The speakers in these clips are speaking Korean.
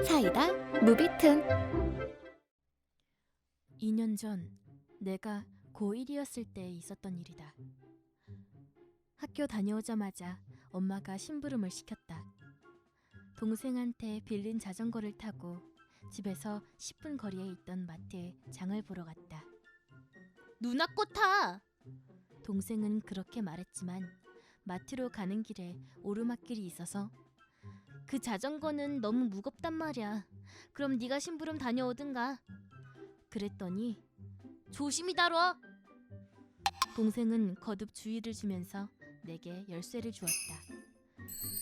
사이다 무비튼. 2년 전 내가 고1이었을 때 있었던 일이다. 학교 다녀오자마자 엄마가 심부름을 시켰다. 동생한테 빌린 자전거를 타고 집에서 10분 거리에 있던 마트에 장을 보러 갔다. 누나 거 타! 동생은 그렇게 말했지만 마트로 가는 길에 오르막길이 있어서 그 자전거는 너무 무겁단 말이야. 그럼 네가 심부름 다녀오든가. 그랬더니 조심히 다뤄! 동생은 거듭 주의를 주면서 내게 열쇠를 주었다.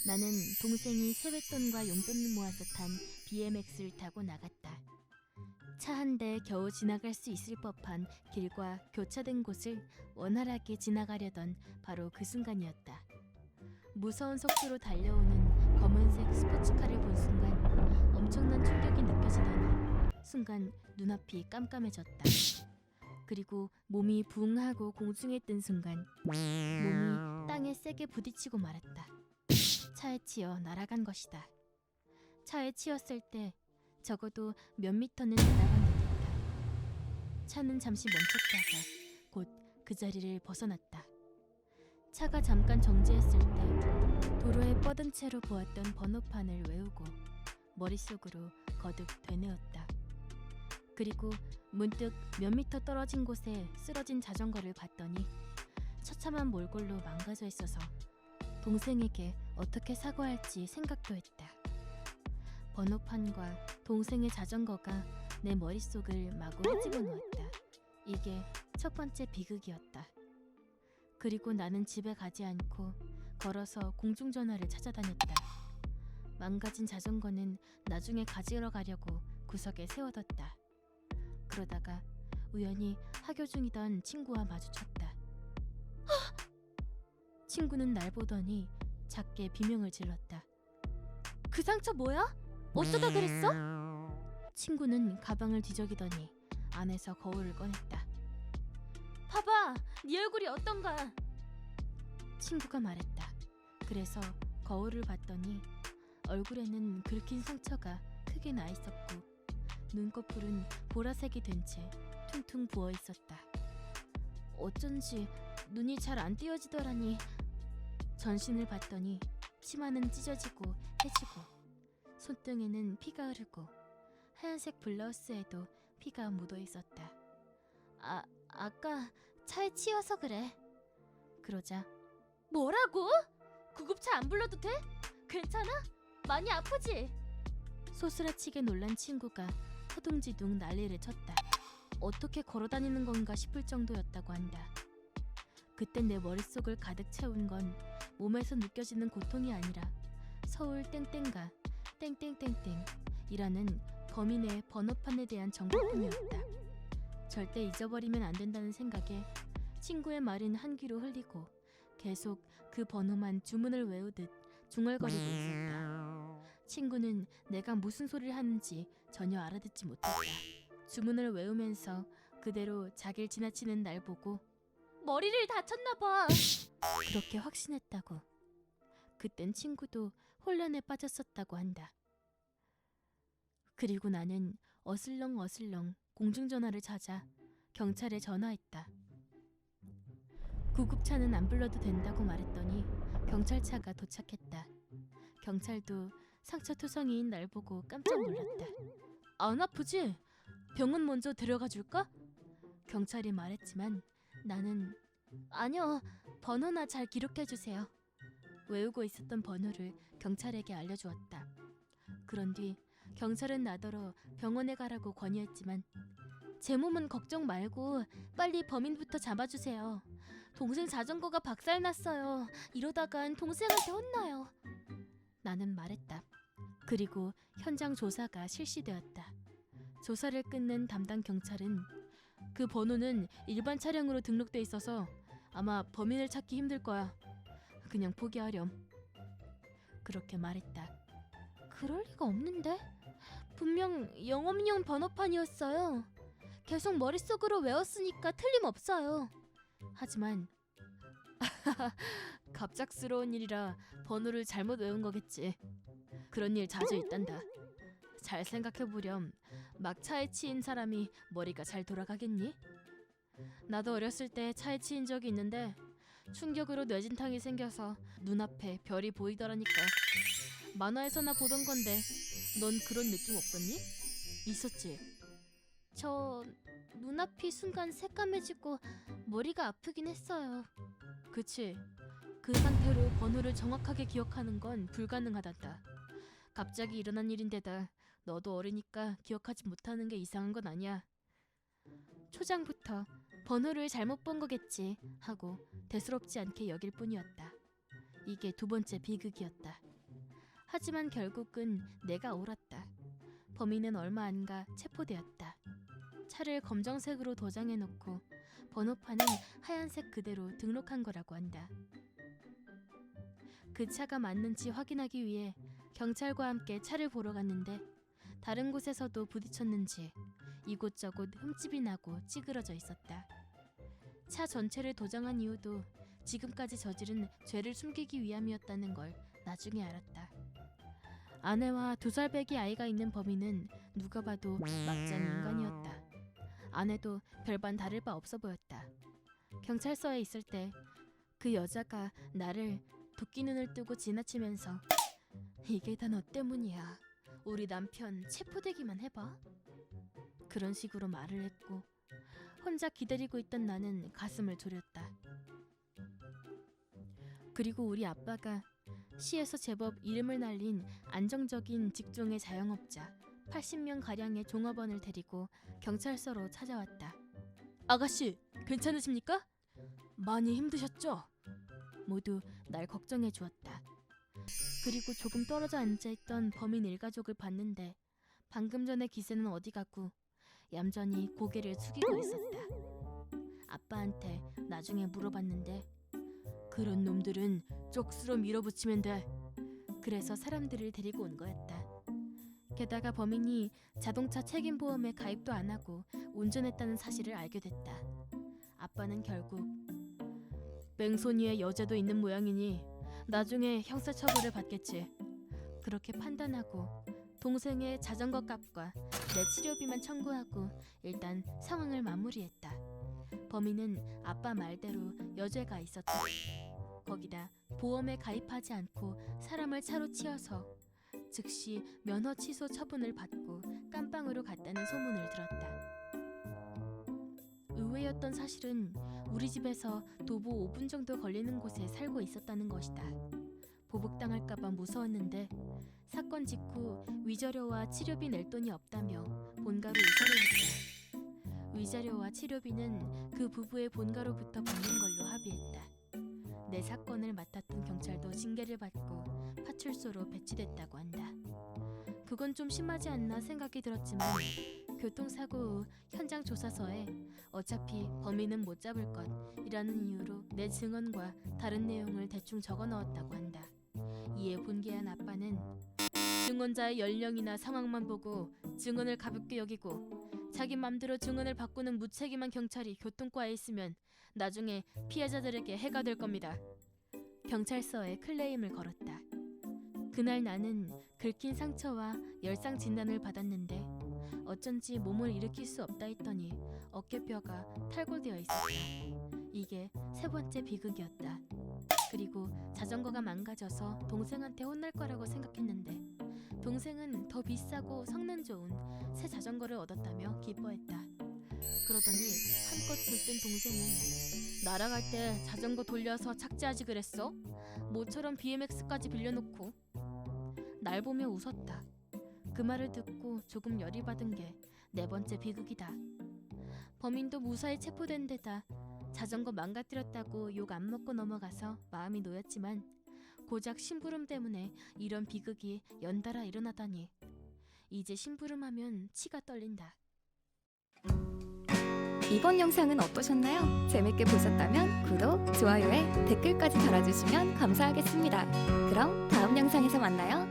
나는 동생이 세뱃돈과 용돈을 모아서 탄 BMX를 타고 나갔다. 차 한 대 겨우 지나갈 수 있을 법한 길과 교차된 곳을 원활하게 지나가려던 바로 그 순간이었다. 무서운 속도로 달려오는 검은색 스포츠카를 본 순간 엄청난 충격이 느껴지더니 순간 눈앞이 깜깜해졌다. 그리고 몸이 붕 하고 공중에 뜬 순간 몸이 땅에 세게 부딪히고 말았다. 차에 치여 날아간 것이다. 차에 치였을 때 적어도 몇 미터는 날아간 듯했다. 차는 잠시 멈췄다가 곧 그 자리를 벗어났다. 차가 잠깐 정지했을 때 도로에 뻗은 채로 보았던 번호판을 외우고 머릿속으로 거듭 되뇌었다. 그리고 문득 몇 미터 떨어진 곳에 쓰러진 자전거를 봤더니 처참한 몰골로 망가져 있어서 동생에게 어떻게 사과할지 생각도 했다. 번호판과 동생의 자전거가 내 머릿속을 마구 헤집어 놓았다. 이게 첫 번째 비극이었다. 그리고 나는 집에 가지 않고 걸어서 공중전화를 찾아다녔다. 망가진 자전거는 나중에 가지러 가려고 구석에 세워뒀다. 그러다가 우연히 하교 중이던 친구와 마주쳤다. 친구는 날 보더니 작게 비명을 질렀다. 그 상처 뭐야? 어쩌다 그랬어? 친구는 가방을 뒤적이더니 안에서 거울을 꺼냈다. 봐봐! 네 얼굴이 어떤가? 친구가 말했다. 그래서 거울을 봤더니 얼굴에는 긁힌 상처가 크게 나 있었고 눈꺼풀은 보라색이 된 채 퉁퉁 부어 있었다. 어쩐지 눈이 잘 안 띄어지더라니. 전신을 봤더니 치마는 찢어지고 해지고 손등에는 피가 흐르고 하얀색 블라우스에도 피가 묻어 있었다. 아까 차에 치여서 그래. 그러자 뭐라고? 구급차 안 불러도 돼? 괜찮아? 많이 아프지? 소스라치게 놀란 친구가 허둥지둥 난리를 쳤다. 어떻게 걸어다니는 건가 싶을 정도였다고 한다. 그땐 내 머릿속을 가득 채운 건 몸에서 느껴지는 고통이 아니라 서울 땡땡가 땡땡땡땡이라는 범인의 번호판에 대한 정보뿐이었다. 절대 잊어버리면 안 된다는 생각에 친구의 말은 한 귀로 흘리고 계속 그 번호만 주문을 외우듯 중얼거리고 있었다. 친구는 내가 무슨 소리를 하는지 전혀 알아듣지 못했다. 주문을 외우면서 그대로 자길 지나치는 날 보고 머리를 다쳤나 봐! 그렇게 확신했다고. 그땐 친구도 혼란에 빠졌었다고 한다. 그리고 나는 어슬렁 공중전화를 찾아 경찰에 전화했다. 구급차는 안 불러도 된다고 말했더니 경찰차가 도착했다. 경찰도 상처투성이인 날 보고 깜짝 놀랐다. 안 아프지? 병원 먼저 데려가 줄까? 경찰이 말했지만 나는 아니요, 번호나 잘 기록해 주세요. 외우고 있었던 번호를 경찰에게 알려주었다. 그런 뒤 경찰은 나더러 병원에 가라고 권유했지만 제 몸은 걱정 말고 빨리 범인부터 잡아주세요. 동생 자전거가 박살났어요. 이러다간 동생한테 혼나요. 나는 말했다. 그리고 현장 조사가 실시되었다. 조사를 끝낸 담당 경찰은 그 번호는 일반 차량으로 등록돼 있어서 아마 범인을 찾기 힘들 거야. 그냥 포기하렴. 그렇게 말했다. 그럴 리가 없는데? 분명 영업용 번호판이었어요. 계속 머릿속으로 외웠으니까 틀림없어요. 하지만 갑작스러운 일이라 번호를 잘못 외운 거겠지. 그런 일 자주 있단다. 잘 생각해보렴. 막 차에 치인 사람이 머리가 잘 돌아가겠니? 나도 어렸을 때 차에 치인 적이 있는데 충격으로 뇌진탕이 생겨서 눈앞에 별이 보이더라니까. 만화에서나 보던 건데 넌 그런 느낌 없었니? 있었지? 저 눈앞이 순간 새까매지고 머리가 아프긴 했어요. 그치? 그 상태로 번호를 정확하게 기억하는 건 불가능하단다. 갑자기 일어난 일인데다 너도 어리니까 기억하지 못하는 게 이상한 건 아니야. 초장부터 번호를 잘못 본 거겠지 하고 대수롭지 않게 여길 뿐이었다. 이게 두 번째 비극이었다. 하지만 결국은 내가 옳았다. 범인은 얼마 안 가 체포되었다. 차를 검정색으로 도장해놓고 번호판은 하얀색 그대로 등록한 거라고 한다. 그 차가 맞는지 확인하기 위해 경찰과 함께 차를 보러 갔는데 다른 곳에서도 부딪혔는지 이곳저곳 흠집이 나고 찌그러져 있었다. 차 전체를 도장한 이유도 지금까지 저지른 죄를 숨기기 위함이었다는 걸 나중에 알았다. 아내와 2살 배기 아이가 있는 범인은 누가 봐도 막장 인간이었다. 아내도 별반 다를 바 없어 보였다. 경찰서에 있을 때 그 여자가 나를 도끼 눈을 뜨고 지나치면서 이게 다 너 때문이야. 우리 남편 체포되기만 해봐. 그런 식으로 말을 했고 혼자 기다리고 있던 나는 가슴을 졸였다. 그리고 우리 아빠가 시에서 제법 이름을 날린 안정적인 직종의 자영업자 80명 가량의 종업원을 데리고 경찰서로 찾아왔다. 아가씨, 괜찮으십니까? 많이 힘드셨죠? 모두 날 걱정해 주었다. 그리고 조금 떨어져 앉아있던 범인 일가족을 봤는데 방금 전에 기세는 어디 가고 얌전히 고개를 숙이고 있었다. 아빠한테 나중에 물어봤는데 그런 놈들은 쪽수로 밀어붙이면 돼. 그래서 사람들을 데리고 온 거였다. 게다가 범인이 자동차 책임보험에 가입도 안 하고 운전했다는 사실을 알게 됐다. 아빠는 결국 맹손이의 여죄도 있는 모양이니 나중에 형사처벌을 받겠지. 그렇게 판단하고 동생의 자전거 값과 내 치료비만 청구하고 일단 상황을 마무리했다. 범인은 아빠 말대로 여죄가 있었다. 거기다 보험에 가입하지 않고 사람을 차로 치어서 즉시 면허 취소 처분을 받고 깜빵으로 갔다는 소문을 들었다. 의외였던 사실은 우리 집에서 도보 5분 정도 걸리는 곳에 살고 있었다는 것이다. 보복당할까봐 무서웠는데 사건 직후 위자료와 치료비 낼 돈이 없다며 본가로 이사를 했다. 위자료와 치료비는 그 부부의 본가로부터 받는 걸로 합의했다. 내 사건을 맡았던 경찰도 징계를 받고 파출소로 배치됐다고 한다. 그건 좀 심하지 않나 생각이 들었지만 교통사고 후 현장 조사서에 어차피 범인은 못 잡을 것이라는 이유로 내 증언과 다른 내용을 대충 적어 넣었다고 한다. 이에 분개한 아빠는 증언자의 연령이나 상황만 보고 증언을 가볍게 여기고 자기 맘대로 증언을 바꾸는 무책임한 경찰이 교통과에 있으면 나중에 피해자들에게 해가 될 겁니다. 경찰서에 클레임을 걸었다. 그날 나는 긁힌 상처와 열상 진단을 받았는데 어쩐지 몸을 일으킬 수 없다 했더니 어깨뼈가 탈골되어 있었다. 이게 세 번째 비극이었다. 그리고 자전거가 망가져서 동생한테 혼날 거라고 생각했는데 동생은 더 비싸고 성능 좋은 새 자전거를 얻었다며 기뻐했다. 그러더니 한껏 들뜬 동생은 날아갈 때 자전거 돌려서 착지하지 그랬어? 모처럼 BMX까지 빌려놓고. 날 보며 웃었다. 그 말을 듣고 조금 열이 받은 게 네 번째 비극이다. 범인도 무사히 체포된 데다 자전거 망가뜨렸다고 욕 안 먹고 넘어가서 마음이 놓였지만 고작 심부름 때문에 이런 비극이 연달아 일어나다니. 이제 심부름하면 치가 떨린다. 이번 영상은 어떠셨나요? 재밌게 보셨다면 구독, 좋아요에 댓글까지 달아주시면 감사하겠습니다. 그럼 다음 영상에서 만나요.